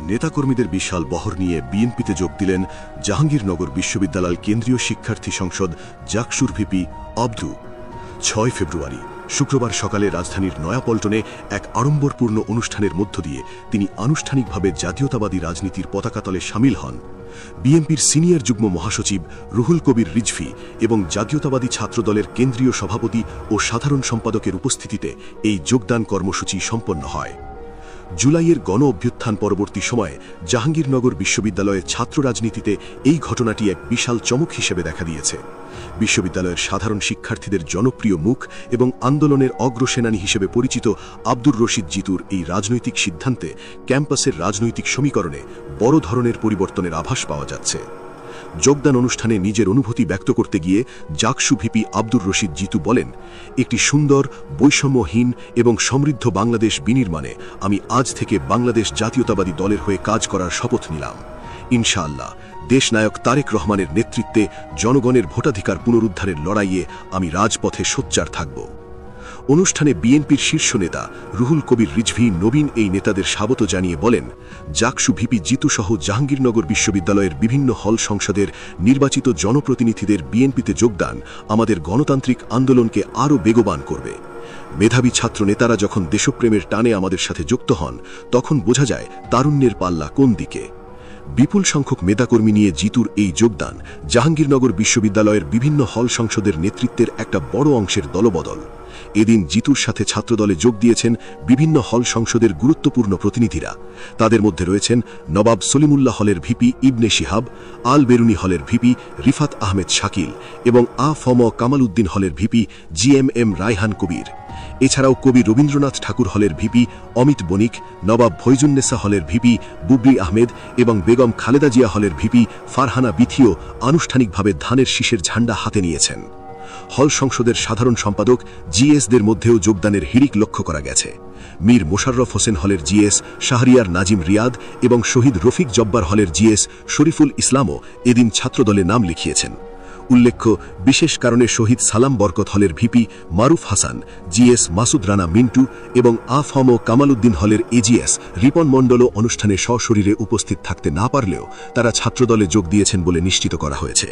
নেতাকর্মীদের বিশাল বহর নিয়ে বিএনপিতে যোগ দিলেন জাহাঙ্গীরনগর বিশ্ববিদ্যালয় কেন্দ্রীয় শিক্ষার্থী সংসদ জাকসুর ভিপি আব্দু। 6 ফেব্রুয়ারি শুক্রবার সকালে রাজধানীর নয়াপল্টনে এক আড়ম্বরপূর্ণ অনুষ্ঠানের মধ্য দিয়ে তিনি আনুষ্ঠানিকভাবে জাতীয়তাবাদী রাজনীতির পতাকাতলে সামিল হন। বিএনপির সিনিয়র যুগ্ম মহাসচিব রুহুল কবির রিজভী এবং জাতীয়তাবাদী ছাত্রদলের কেন্দ্রীয় সভাপতি ও সাধারণ সম্পাদকের উপস্থিতিতে এই যোগদান কর্মসূচি সম্পন্ন হয়। জুলাইয়ের গণ অভ্যুত্থান পরবর্তী সময়ে জাহাঙ্গীরনগর বিশ্ববিদ্যালয়ের ছাত্র রাজনীতিতে এই ঘটনাটি এক বিশাল চমক হিসেবে দেখা দিয়েছে। বিশ্ববিদ্যালয়ের সাধারণ শিক্ষার্থীদের জনপ্রিয় মুখ এবং আন্দোলনের অগ্রসেনানী হিসেবে পরিচিত আব্দুর রশিদ জিতুর এই রাজনৈতিক সিদ্ধান্তে ক্যাম্পাসের রাজনৈতিক সমীকরণে বড় ধরনের পরিবর্তনের আভাস পাওয়া যাচ্ছে। যোগদান অনুষ্ঠানে নিজের অনুভূতি ব্যক্ত করতে গিয়ে জাকসু ভিপি আব্দুর রশিদ জিতু বলেন, একটি সুন্দর, বৈষম্যহীন এবং সমৃদ্ধ বাংলাদেশ বিনির্মাণে আমি আজ থেকে বাংলাদেশ জাতীয়তাবাদী দলের হয়ে কাজ করার শপথ নিলাম। ইনশাআল্লাহ দেশনায়ক তারেক রহমানের নেতৃত্বে জনগণের ভোটাধিকার পুনরুদ্ধারের লড়াইয়ে আমি রাজপথে সোচ্চার থাকব। অনুষ্ঠানে বিএনপির শীর্ষ নেতা রুহুল কবির রিজভী নবীন এই নেতাদের স্বাগত জানিয়ে বলেন, জাকসু ভিপি জিতু সহ জাহাঙ্গীরনগর বিশ্ববিদ্যালয়ের বিভিন্ন হল সংসদের নির্বাচিত জনপ্রতিনিধিদের বিএনপিতে যোগদান আমাদের গণতান্ত্রিক আন্দোলনকে আরও বেগবান করবে। মেধাবী ছাত্র নেতারা যখন দেশপ্রেমের টানে আমাদের সাথে যুক্ত হন, তখন বোঝা যায় তারুণ্যের পাল্লা কোন দিকে। বিপুল সংখ্যক মেধাকর্মী নিয়ে জিতুর এই যোগদান জাহাঙ্গীরনগর বিশ্ববিদ্যালয়ের বিভিন্ন হল সংসদের নেতৃত্বের একটা বড় অংশের দলবদল। এদিন জিতুর সাথে ছাত্রদলে যোগ দিয়েছেন বিভিন্ন হল সংসদের গুরুত্বপূর্ণ প্রতিনিধিরা। তাদের মধ্যে রয়েছেন নবাব সলিমুল্লাহ হলের ভিপি ইবনে শিহাব, আল বেরুনি হলের ভিপি রিফাত আহমেদ শাকিল এবং আফম কামাল উদ্দিন হলের ভিপি জিএমএম রায়হান কবির। এছাড়াও কবি রবীন্দ্রনাথ ঠাকুর হলের ভিপি অমিত বণিক, নবাব ফৈজুন্নেসা হলের ভিপি বুবরি আহমেদ এবং বেগম খালেদা জিয়া হলের ভিপি ফারহানা বিথিও আনুষ্ঠানিকভাবে ধানের শীষের ঝান্ডা হাতে নিয়েছেন। হল সংসদের সাধারণ সম্পাদক জিএসদের মধ্যেও যোগদানের হিড়িক লক্ষ্য করা গেছে। মীর মোশাররফ হোসেন হলের জিএস শাহরিয়ার নাজিম রিয়াদ এবং শহীদ রফিক জব্বার হলের জিএস শরীফুল ইসলামও এদিন ছাত্রদলে নাম লিখিয়েছেন। উল্লেখ্য, বিশেষ কারণে শহীদ সালাম বরকত হলের ভিপি মারুফ হাসান, জিএস মাসুদ রানা মিন্টু এবং আফম কামাল উদ্দিন হলের এজিএস রিপন মণ্ডলও অনুষ্ঠানে সশরীরে উপস্থিত থাকতে না পারলেও তারা ছাত্রদলে যোগ দিয়েছেন বলে নিশ্চিত করা হয়েছে।